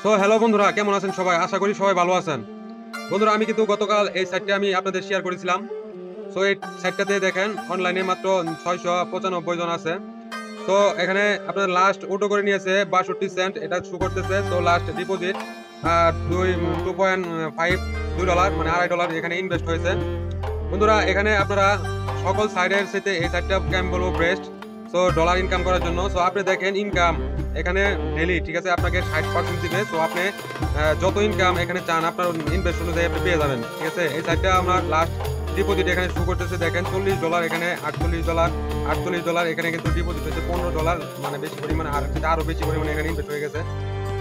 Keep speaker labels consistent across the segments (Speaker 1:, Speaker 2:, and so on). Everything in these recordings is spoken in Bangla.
Speaker 1: সো হ্যালো বন্ধুরা, কেমন আছেন সবাই? আশা করি সবাই ভালো আছেন। বন্ধুরা, আমি কিন্তু গতকাল এই সাইটটা আমি আপনাদের শেয়ার করেছিলাম। সো এই সাইটটাতে দেখেন অনলাইনে মাত্র 695 জন আছে। তো এখানে আপনাদের লাস্ট অটো করে নিয়েছে 62 সেন্ট, এটা শো করতেছে। তো লাস্ট ডিপোজিট $2.5 মানে $2.5 এখানে ইনভেস্ট হয়েছে। বন্ধুরা, এখানে আপনারা সকল সাইডের সাথে এই সাইডটা আমি বলবো বেস্ট। সো ডলার ইনকাম করার জন্য। সো আপনি দেখেন ইনকাম এখানে ডেলি, ঠিক আছে, আপনাকে 60% দিবে। সো আপনি যত ইনকাম এখানে চান আপনার ইনভেস্ট অনুযায়ী আপনি পেয়ে যাবেন, ঠিক আছে। এই সাইডটা আমার লাস্ট ডিপোজিট এখানে শো করতেছে, দেখেন $40, এখানে $48 এখানে কিন্তু ডিপোজিট হয়েছে $15, মানে বেশি পরিমাণে, আর আরো বেশি পরিমাণে এখানে ইনভেস্ট হয়ে গেছে।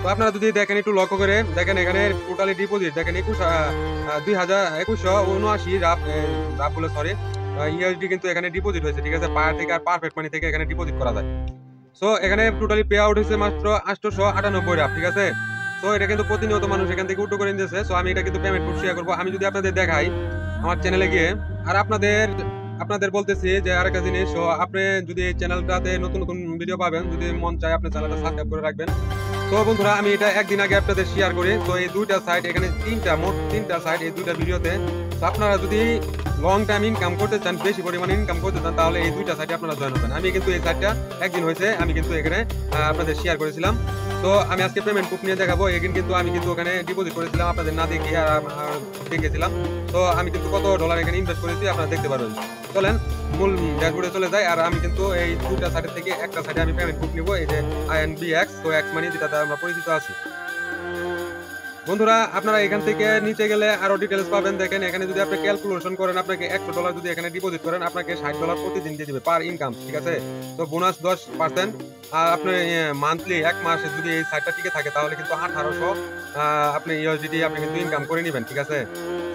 Speaker 1: তো আপনারা যদি দেখেন একটু লক্ষ্য করে দেখেন, এখানে টোটালি ডিপোজিট দেখেন 2179 রাপ বলে সরি ইউএসডি কিন্তু এখানে ডিপোজিট হয়েছে, ঠিক আছে। পায়ার থেকে আর পারফেক্ট মানি থেকে এখানে ডিপোজিট করা যায়। সো এখানে টোটালি পে আউট হয়েছে মাত্র 898 রাপ, ঠিক আছে। সো এটা কিন্তু প্রতিনিয়ত মানুষ এখান থেকে উঠো করে নিতেছে। সো আমি এটা কিন্তু পেমেন্ট প্রুফ শেয়ার করবো। আমি যদি আপনাদের দেখাই আমার চ্যানেলে গিয়ে, আর আপনাদের আপনাদের বলতেছি যে আরেকটা জিনিস, সো আপনি যদি এই চ্যানেলটাতে নতুন নতুন ভিডিও পাবেন, যদি মন চায় আপনি চ্যানেলটা সাবস্ক্রাইব করে রাখবেন। তো বন্ধুরা, আমি এটা একদিন আগে আপনাদের শেয়ার করি। তো এই দুইটা সাইট এখানে মোট তিনটা সাইট এই দুইটা ভিডিওতে। তো আপনারা যদি লং টাইম ইনকাম করতে চান, বেশি পরিমাণে ইনকাম করতে চান, তাহলে এই দুইটা সাইটে আপনারা জয়েন হবেন। আমি কিন্তু এই সাইটটা একদিন হয়েছে আমি কিন্তু এখানে আপনাদের শেয়ার করেছিলাম। তো আমি আজকে পেমেন্ট প্রুফ নিয়ে দেখাবো। এখানে কিন্তু আমি কিন্তু ওখানে ডিপোজিট করেছিলাম আপনাদের না দেখিয়ে, আর দেখেছিলাম। তো আমি কিন্তু কত ডলার এখানে ইনভেস্ট করেছি আপনারা দেখতে পারবেন। চলেন মূল ড্যাশবোর্ডে চলে যাই। আর আমি কিন্তু এই দুইটা সাইটের থেকে একটা সাইডে আমি পেমেন্ট প্রুফ নিব, এই যে INBX, তো এক্স মানি যেটাতে আমরা পরিচিত আছি। বন্ধুরা, আপনারা এখান থেকে নিচে গেলে আরো ডিটেলস পাবেন। দেখেন এখানে যদি আপনি ক্যালকুলেশন করেন, আপনাকে $100 যদি এখানে ডিপোজিট করেন, আপনাকে $60 প্রতিদিন দিয়ে দিবে পার ইনকাম, ঠিক আছে। তো বোনাস 10%। আর আপনি মান্থলি এক মাসে যদি এই সাইটটা টিকে থাকে, তাহলে কিন্তু 1800 আপনি ইউএসডিটি আপনি কিন্তু ইনকাম করে নেবেন, ঠিক আছে।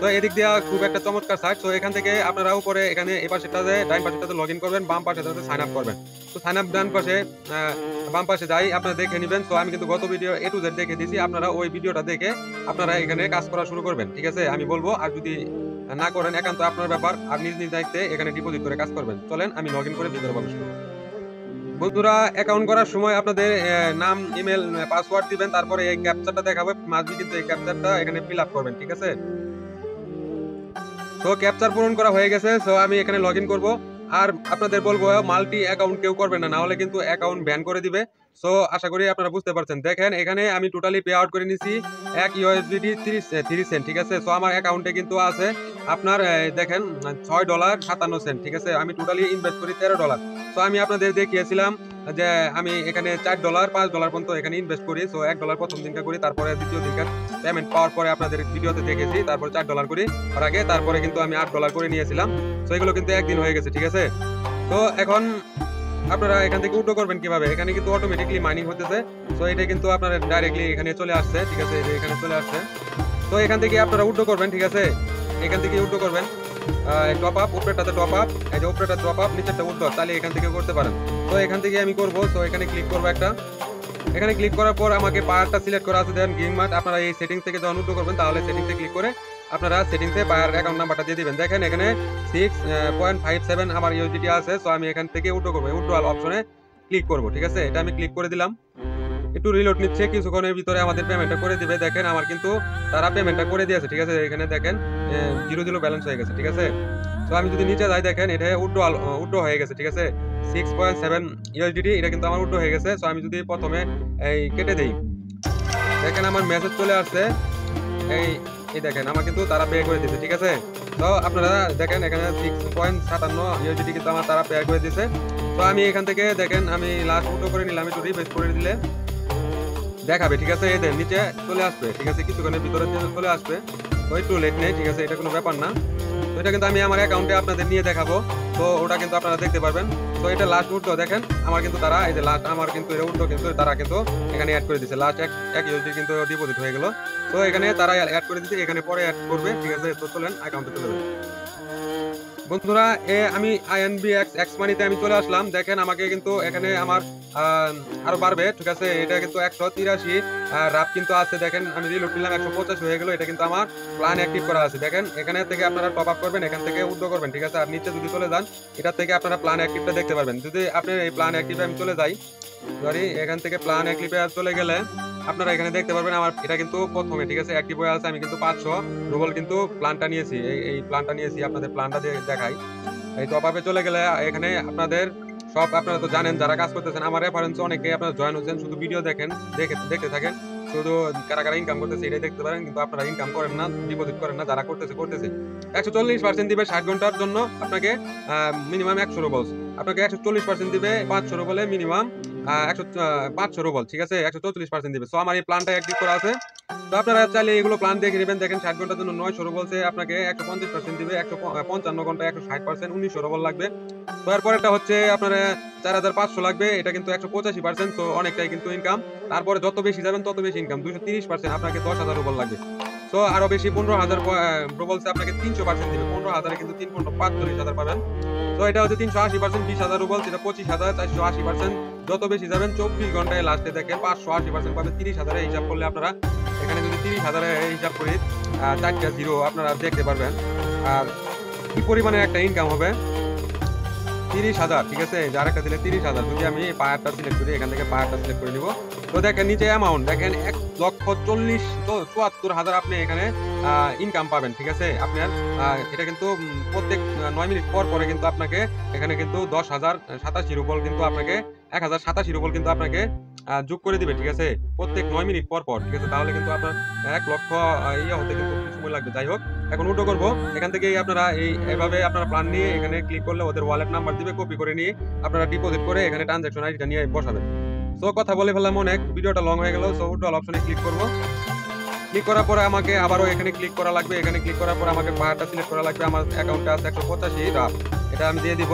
Speaker 1: তো এদিক দিয়ে খুব একটা চমৎকার সাইট। তো এখান থেকে আপনারা উপরে এখানে এই পাশেটাতে ডাইন পাশেটাতে লগ ইন করবেন, বাম পাশেটাতে সাইন আপ করবেন। তো সাইন আপ ডান পাশে বাম পাশে যাই আপনারা দেখে নেবেন। তো আমি কিন্তু গত ভিডিও A to Z দেখে দিয়েছি, আপনারা ওই ভিডিওটা দেখে আপনারা এখানে কাজ করা শুরু করবেন, ঠিক আছে। আমি বলবো, আর যদি না করেন একান্ত আপনার ব্যাপার, আর নিজ নিজ দায়িত্বে এখানে ডিপোজিট করে কাজ করবেন। চলেন আমি লগ ইন করে ভিতরে প্রবেশ করব। বন্ধুরা, অ্যাকাউন্ট করার সময় আপনাদের নাম, ইমেল, পাসওয়ার্ড দিবেন। তারপরে এই ক্যাপচারটা দেখাবে, মাঝবি কিন্তু এই ক্যাপচারটা এখানে ফিল আপ করবেন, ঠিক আছে। তো ক্যাপচার পূরণ করা হয়ে গেছে। সো আমি এখানে লগ ইন করবো। আর আপনাদের বলবো মাল্টি অ্যাকাউন্ট কেউ করবেন না, নাহলে কিন্তু অ্যাকাউন্ট ব্যান করে দিবে। সো আশা করি আপনারা বুঝতে পারছেন। দেখেন এখানে আমি টোটালি পে আউট করে নিছি এক ইউএসডিটি 3 সেন্ট, ঠিক আছে। সো আমার অ্যাকাউন্টে কিন্তু আছে আপনার দেখেন $6.57, ঠিক আছে। আমি টোটালি ইনভেস্ট করি $13। সো আমি আপনাদের দেখিয়েছিলাম যে আমি এখানে $4 $5 পর্যন্ত এখানে ইনভেস্ট করি। সো $1 প্রথম দিনটা করি, তারপরে দ্বিতীয় দিনকার পেমেন্ট পাওয়ার পরে আপনাদের ভিডিওতে দেখেছি, তারপর $4 করি আর আগে, তারপরে কিন্তু আমি $8 করে নিয়েছিলাম। তো এগুলো কিন্তু একদিন হয়ে গেছে, ঠিক আছে। তো এখন আপনারা এখান থেকে উইথড্র করবেন কিভাবে? এখানে কিন্তু অটোমেটিকলি মাইনিং হতেছে। তো এটা কিন্তু আপনারা ডাইরেক্টলি এখানে চলে আসছে, ঠিক আছে, এই যে এখানে চলে আসছে। তো এখান থেকে আপনারা উইথড্র করবেন, ঠিক আছে। এখান থেকে উইথড্র করবেন, টপ আপ, উপরেরটাতে টপ আপ, এই যে উপরেরটা টপ আপ, নিচেরটা উইথড্র, তাহলে এখান থেকে করতে পারেন। তো এখান থেকে আমি করব। তো এখানে ক্লিক করব একটা। এখানে ক্লিক করার পর আমাকে পায়ারটা সিলেক্ট করা আছে, দেন গ্রিন মার্ক। আপনারা এই সেটিংস থেকে যখন উইথড্র করবেন, তাহলে সেটিংসে ক্লিক করে আপনারা সেটিংসে পায়ার অ্যাকাউন্ট নাম্বারটা দিয়ে দিবেন। দেখেন এখানে 6.57 আমার ইউএসডিটি আছে। সো আমি এখান থেকে উইথড্র করব, উইথড্রয়াল অপশনে ক্লিক করব, ঠিক আছে। এটা আমি ক্লিক করে দিলাম। একটু রিলোড নিচ্ছে, কিছুক্ষণের ভিতরে আমাদের পেমেন্টটা করে দিবে। দেখেন আমার কিন্তু তারা পেমেন্টটা করে দিয়েছে, ঠিক আছে। এখানে দেখেন 0 ব্যালেন্স হয়ে গেছে, ঠিক আছে। তো আমি যদি নিচে যাই, দেখেন এটা উইথড্র হয়ে গেছে, ঠিক আছে। 6.7 ইউএসডিটি এটা কিন্তু আমার উইথড্র হয়ে গেছে। সো আমি যদি প্রথমে এই কেটে দেই, দেখেন আমার মেসেজ চলে আসছে। এই এই দেখেন আমার কিন্তু তারা পে করে দিয়েছে, ঠিক আছে। তো আপনারা দেখেন এখানে 6.57 ইউএসডিটি কিন্তু আমার তারা পে করে দিয়েছে। তো আমি এখান থেকে দেখেন আমি লাস্ট উইথড্র করে নিলাম, একটু রিফ্রেশ করে দিলে দেখাবে, ঠিক আছে। এই দেন নিচে চলে আসবে, ঠিক আছে, কিছুক্ষণের ভিতরে চলে আসবে। তো একটু লেট নেই, ঠিক আছে, এটা কোনো ব্যাপার না। তো এটা কিন্তু আমি আমার অ্যাকাউন্টে আপনাদের নিয়ে দেখাবো। তো ওটা কিন্তু আপনারা দেখতে পারবেন। তো এটা লাস্ট উইথড্র দেখেন আমার কিন্তু তারা এই যে লাস্ট আমার কিন্তু এটা উইথড্র কিন্তু তারা কিন্তু এখানে অ্যাড করে দিয়েছে। লাস্ট এক ইউএসডি কিন্তু ডিপোজিট হয়ে গেল। তো এখানে তারা অ্যাড করে দিয়েছে, এখানে পরে অ্যাড করবে, ঠিক আছে। তো চলেন অ্যাকাউন্টে চলে যাবেন। বন্ধুরা, আমি INBX এক্স মানিতে আমি চলে আসলাম। দেখেন আমাকে কিন্তু এখানে আমার আরো বাড়বে, ঠিক আছে। এটা কিন্তু 183 রাপ কিন্তু আছে। দেখেন আমি রিলোড নিলাম, 185 হয়ে গেল। এটা কিন্তু আমার প্ল্যান অ্যাক্টিভ করা আছে। দেখেন এখানে থেকে আপনারা টপ আপ করবেন, এখান থেকে উইথড্র করবেন, ঠিক আছে। আর নিচে যদি চলে যান, এটা থেকে আপনারা প্ল্যান অ্যাক্টিভটা দেখতে পারবেন। যদি আপনি এই প্ল্যান অ্যাক্টিভে আমি চলে যাই, সরি, এখান থেকে প্ল্যান অ্যাক্টিভে চলে গেলে আপনারা এখানে দেখতে পারবেন আমার এটা কিন্তু প্রথমে, ঠিক আছে, অ্যাক্টিভ হয়ে আছে। আমি কিন্তু 500 রুবল কিন্তু প্ল্যানটা নিয়েছি, এই প্ল্যানটা নিয়েছি। আপনাদের প্ল্যানটা দেখাই। এই টপ আপে চলে গেলে এখানে আপনাদের সব, আপনারা তো জানেন যারা কাজ করতেছেন আমার রেফারেন্স অনেকে আপনারা জয়েন হচ্ছেন, শুধু ভিডিও দেখেন, দেখতে থাকেন, শুধু কারা কারা ইনকাম করতেছে এটাই দেখতে পারেন, কিন্তু আপনারা ইনকাম করেন না, ডিপোজিট করেন না। যারা করতেছে 140% দিবে 60 ঘন্টার জন্য আপনাকে, মিনিমাম 100 রুবল। আপনাকে 140% দিবে 500 রুবলে, মিনিমাম 500 রুবল, ঠিক আছে, 144% দিবে। সো আমার এই প্ল্যানটা অ্যাক্টিভ করা আছে। তো আপনারা চাইলে এগুলো প্ল্যান দেখে নেবেন। দেখেন 60 ঘন্টার জন্য 900 রুবলসে আপনাকে 150% দিবে, 155 ঘন্টা 160%, 1900 রুবল লাগবে। তো এরপরেরটা হচ্ছে আপনার 4500 লাগবে, এটা কিন্তু 185%, তো অনেকটাই কিন্তু ইনকাম। তারপরে যত বেশি যাবেন তত বেশি ইনকাম, 230%, আপনাকে 10,000 রুবল লাগবে। তো আরো বেশি 15,000 রুবলসে আপনাকে 300% দিবে, 15,000 কিন্তু 3,45,000 পাবেন। তো এটা হচ্ছে 380%, 20,000 রুবল, সেটা 25,480%। যত বেশি যাবেন 24 ঘন্টায় লাস্টে দেখেন 580% পাবে। 30,000 হিসাব করলে আপনারা এখানে যদি 30,000 হিসাব করি, 4টা জিরো আপনারা দেখতে পারবেন আর কি পরিমাণে একটা ইনকাম হবে। 30,000, ঠিক আছে, যার একটা দিলে 30,000। যদি আমি পায়ারটা সিলেক্ট করি, এখান থেকে পায়ারটা সিলেক্ট করে নিব, তো দেখেন নিচে অ্যামাউন্ট দেখেন 1,40,74,000 আপনি এখানে ইনকাম পাবেন, ঠিক আছে। আপনার এটা কিন্তু প্রত্যেক 9 মিনিট পর পরে কিন্তু আপনাকে এখানে কিন্তু 10,087 রুবল কিন্তু আপনাকে 1,087 রুবল কিন্তু আপনাকে যোগ করে দিবে, ঠিক আছে, প্রত্যেক 9 মিনিট পর পর, ঠিক আছে। তাহলে কিন্তু আপনার 1 লক্ষ ইয়ে হতে কিন্তু কিছু সময় লাগবে। যাই হোক, এখন উল্টো করবো, এখান থেকে আপনারা এইভাবে আপনারা প্ল্যান নিয়ে এখানে ক্লিক করলে ওদের ওয়ালেট নাম্বার দিবে, কপি করে নিয়ে আপনারা ডিপোজিট করে এখানে ট্রানজাকশন আইডিটা নিয়ে বসাবেন। সো কথা বলে ফেললাম অনেক, ভিডিওটা লং হয়ে গেল। সো উইথড্রল অপশনে ক্লিক করব। ক্লিক করার পরে আমাকে আবারও এখানে ক্লিক করা লাগবে। এখানে ক্লিক করার পরে আমাকে পাহাড়টা সিলেক্ট করা লাগবে। আমার অ্যাকাউন্টে আছে 185 রাফ, এটা আমি দিয়ে দিব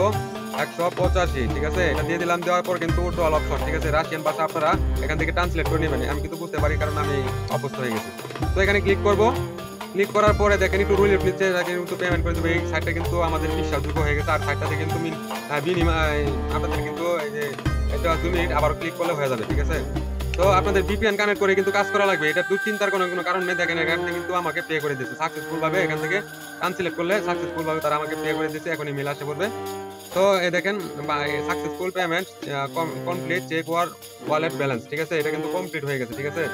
Speaker 1: 185, ঠিক আছে। এটা দিয়ে দিলাম, দেওয়ার পর কিন্তু উইথড্রল অপশন, ঠিক আছে, রাশিয়ান ভাষা আপনারা এখান থেকে ট্রান্সলেট করে নেবেন। আমি কিন্তু বুঝতে পারি কারণ আমি অভ্যস্ত হয়ে গেছি। তো এখানে ক্লিক করব। ক্লিক করার পরে দেখেন একটু রুলেট নিচ্ছে, কিন্তু পেমেন্ট করে দেবে। এই সাইটটা কিন্তু আমাদের বিশ্বাসযোগ্য হয়ে গেছে। আর সাইটটাতে কিন্তু বিনিময় আপনাদের কিন্তু এই যে এটা 2 মিনিট আবার ক্লিক করলে হয়ে যাবে, ঠিক আছে। তো আপনাদের ভিপিএন কানেক্ট করে কিন্তু কাজ করা লাগবে, এটা দুশ্চিন্তার কোনো কারণ নেই। দেখেন এখান থেকে কিন্তু আমাকে পে করে দিয়েছে সাকসেসফুল ভাবে। এখান থেকে আনসিলেক্ট করলে সাকসেসফুল ভাবে তারা আমাকে পে করে দিয়েছে, এখন ইমেল আসে পড়বে। তো এই দেখেন successful payment complete, check wallet balance, ঠিক আছে, এটা কিন্তু কমপ্লিট হয়ে গেছে, ঠিক আছে।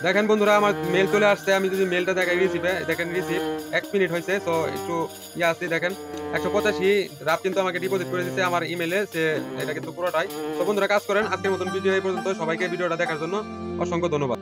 Speaker 1: দেখেন বন্ধুরা আমার মেল চলে আসছে। আমি যদি মেলটা দেখাই রিসিভে, দেখেন রিসিভ 1 মিনিট হয়েছে। তো একটু ইয়ে আছে, দেখেন 185 রাপ কিন্তু আমাকে ডিপোজিট করে দিচ্ছে আমার ইমেলে, সে এটা কিন্তু পুরোটাই। তো বন্ধুরা কাজ করেন। আজকের মতন ভিডিও এই পর্যন্ত। সবাইকে ভিডিওটা দেখার জন্য অসংখ্য ধন্যবাদ।